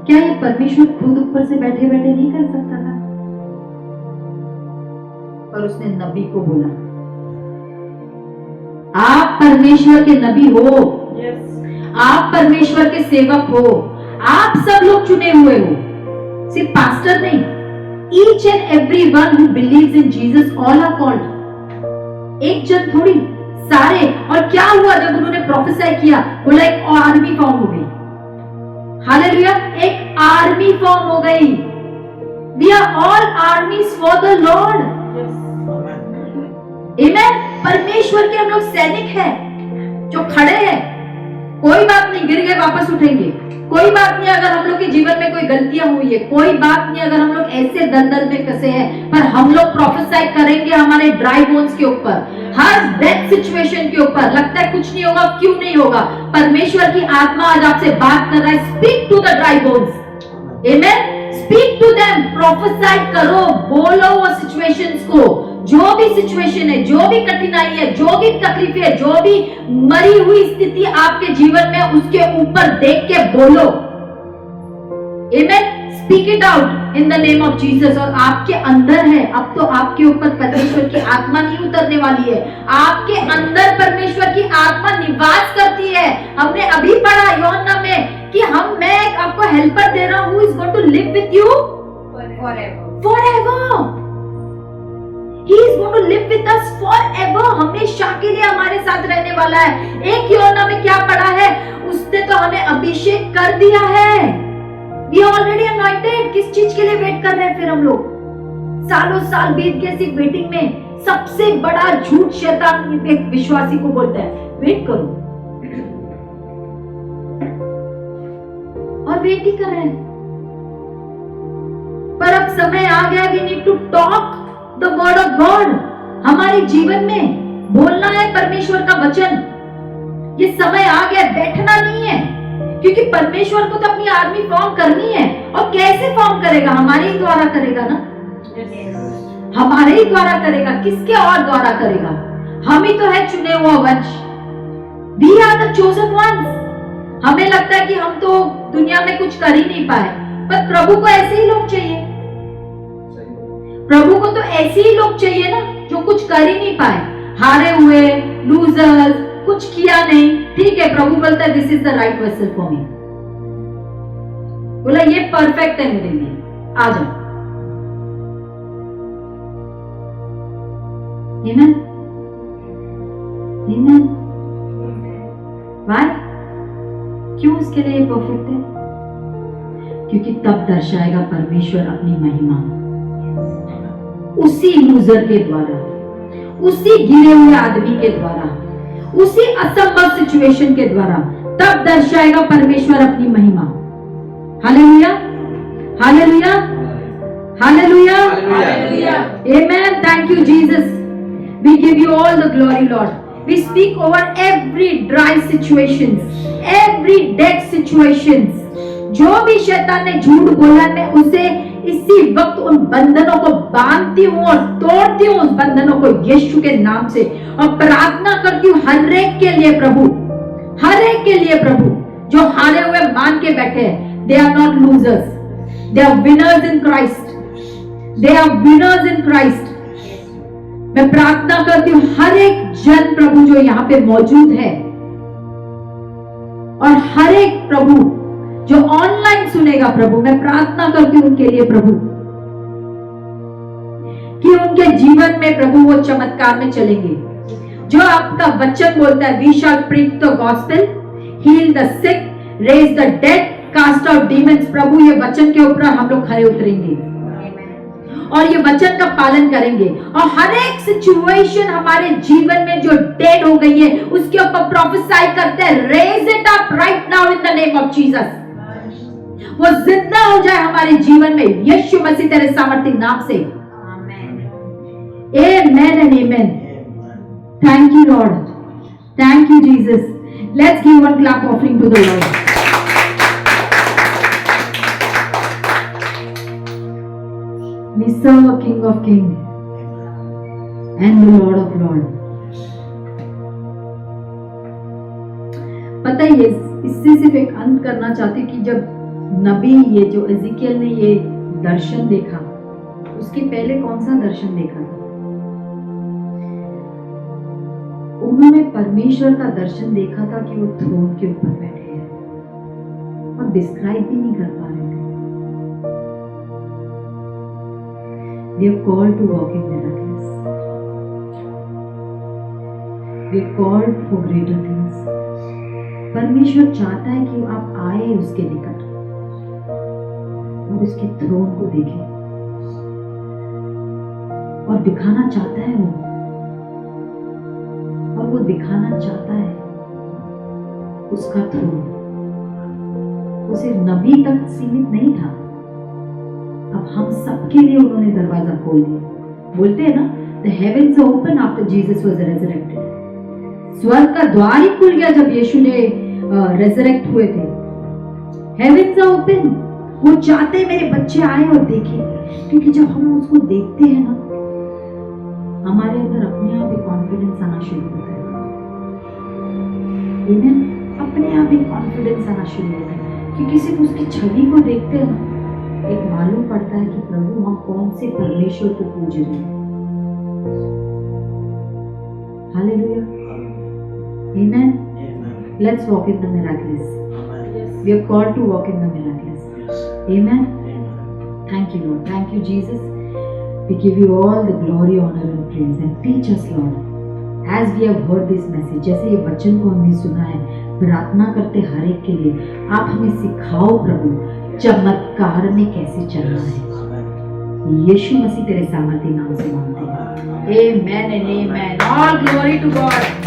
क्या ये परमेश्वर खुद ऊपर से बैठे बैठे नहीं कर सकता था? पर उसने नबी को बोला, आप परमेश्वर के नबी हो, आप परमेश्वर के सेवक हो, आप सब लोग चुने हुए हो, सिर्फ पास्टर नहीं। Each and everyone who believes in Jesus, all are called। एक जन थोड़ी, सारे। और क्या हुआ जब उन्होंने प्रोफेसाई किया? बोला एक आर्मी फॉर्म हो गई। हालेलुया, एक आर्मी फॉर्म हो गई। We are all armies for the Lord। आमेन। परमेश्वर के हम लोग सैनिक हैं जो खड़े हैं। कोई बात नहीं, गिर गए वापस उठेंगे। कोई बात नहीं अगर हम लोग के जीवन में कोई गलतियां हुई है, कोई बात नहीं अगर हम लोग ऐसे दलदल में फंसे हैं, पर हम लोग प्रोफेसाई करेंगे हमारे ड्राई बोन्स के ऊपर, हर डेथ सिचुएशन के ऊपर। लगता है कुछ नहीं होगा, क्यों नहीं होगा? परमेश्वर की आत्मा आज आपसे बात कर रहा है। Speak to the dry bones, amen. Speak to them, prophesy करो, बोलो वो सिचुएशंस को। जो भी सिचुएशन है, जो भी कठिनाई है, जो भी तकलीफ है, जो भी मरी हुई स्थिति आपके जीवन में, उसके ऊपर देख के बोलो, amen. Speak it out in the name of Jesus. और आपके अंदर है, अब तो आपके ऊपर परमेश्वर की आत्मा नहीं उतरने वाली है, आपके अंदर परमेश्वर की आत्मा निवास करती है। हमने अभी पढ़ा यूहन्ना में कि मैं आपको हेल्पर दे रहा हूं, is going to live with you forever. He is going to live with us forever। हमेशा के लिए हमारे साथ रहने वाला है। एक यूहन्ना में क्या पढ़ा है? उसने तो हमें अभिषेक कर दिया है। We are already anointed। किस चीज के लिए वेट कर रहे हैं फिर हम लोग? सालों साल बीत गए सिर्फ वेटिंग में। सबसे बड़ा झूठ शैतान एक विश्वासी को बोलता है, वेट करो, और वेट ही कर रहे हैं। पर अब समय आ गया, we need to talk the word of God। हमारे जीवन में बोलना है परमेश्वर का वचन। ये समय आ गया, बैठना नहीं है, क्योंकि परमेश्वर को तो अपनी आर्मी फॉर्म करनी है। और कैसे फॉर्म करेगा? हमारे ही द्वारा करेगा ना, हमारे ही द्वारा करेगा। किसके और द्वारा करेगा? हम ही तो है चुने हुआ वंश। We are the chosen ones। हमें लगता है कि हम तो दुनिया में कुछ कर ही नहीं पाए, पर प्रभु को ऐसे ही लोग चाहिए। प्रभु को तो ऐसे ही लोग चाहिए ना, जो कुछ कर ही नहीं पाए, हारे हुए, लूजर्स, कुछ किया नहीं। ठीक है, प्रभु बोलता है this is the right vessel for me. बोला ये परफेक्ट है मेरे लिए, आ जाओ। आमेन, आमेन। व्हाई? क्यों इसके लिए परफेक्ट है? क्योंकि तब दर्शाएगा परमेश्वर अपनी महिमा उसी लूजर के द्वारा, उसी गिरे हुए आदमी के द्वारा, उसी असंभव सिचुएशन के द्वारा। तब दर्शाएगा परमेश्वर अपनी महिमा। Hallelujah, hallelujah, hallelujah, hallelujah. Amen. Thank you Jesus. We give you all the glory Lord. We speak over every dry situations, every dead situations। जो भी शैतान ने झूठ बोला, मैं उसे इसी वक्त उन बंधनों को बांधती हूँ और तोड़ती हूँ, उस बंधनों को यीशु के नाम से। और प्रार्थना करती हूँ हर एक के लिए प्रभु, हर एक के लिए प्रभु, जो हारे हुए मान के बैठे हैं। They are not losers, they are winners in Christ, they are winners in Christ। मैं प्रार्थना करती हूँ हर एक जन प्रभु जो यहाँ पे मौजूद है, और हर एक प्रभु जो ऑनलाइन सुनेगा प्रभु, मैं प्रार्थना करती हूँ उनके लिए प्रभु, कि उनके जीवन में प्रभु वो चमत्कार में चलेंगे। जो आपका वचन बोलता है, we shall preach the gospel, heal the sick, raise the dead, cast out demons. प्रभु ये वचन के ऊपर हम लोग खरे उतरेंगे और ये वचन का पालन करेंगे। और हर एक सिचुएशन हमारे जीवन में जो डेड हो गई है, उसके ऊपर प्रोफेसाई करते हैं, raise it up right now in the name of Jesus. वो जिंदा हो जाए हमारे जीवन में, यीशु मसीह तेरे सामर्थ्य नाम से। Amen and amen. Thank you, Lord. Thank you, Jesus. Let's give one clap offering to the Lord. We serve a King of Kings and the Lord of Lords. पता है, इससे सिर्फ एक अंत करना चाहती हूँ कि जब नबी ये जो एजिकियल ने ये दर्शन देखा, उसके पहले कौन सा दर्शन देखा था? उन्होंने परमेश्वर का दर्शन देखा था कि वो थ्रोन के ऊपर बैठे हैं और डिस्क्राइब भी नहीं कर पा रहे थे। We are called to walk in miracles. We are called for greater things. परमेश्वर चाहता है कि आप आए उसके निकट और उसके थ्रोन को देखें, और दिखाना चाहता है वो, और वो दिखाना चाहता है उसका थ्रोन। वो सिर्फ नबी तक सीमित नहीं था, अब हम सबके लिए उन्होंने दरवाजा खोल दिया। बोलते हैं ना, the heavens are open after Jesus was resurrected. स्वर्ग का द्वार ही खुल गया जब यीशु ने रेजरेक्ट हुए थे। Heavens are open. वो चाहते हैं मेरे बच्चे आए और देखें, क्योंकि जब हम उसको देखते हैं ना, हमारे अंदर अपने आप एक कॉन्फिडेंस आना शुरू होता है। अपने आप एक कॉन्फिडेंस आना शुरू होता है, क्योंकि सिर्फ उसकी छवि को देखते हैं ना, एक मालूम पड़ता है कि प्रभु हम कौन से परमेश्वर को पूज रहे हैं। Hallelujah, amen. Let's walk in the miraculous. We are called to walk in the miraculous. Amen. Thank you, Lord. Thank you, Jesus. We give you all the glory, honor and praise, and teach us, Lord, as we have heard this message. जैसे ये वचन को हमने सुना है, प्रार्थना करते हर एक के लिए, आप हमें सिखाओ प्रभु, चमत्कार में कैसे चलना है। यीशु मसीह तेरे सामर्थ्य नाम से मांगते हैं। Amen and amen. All glory to God.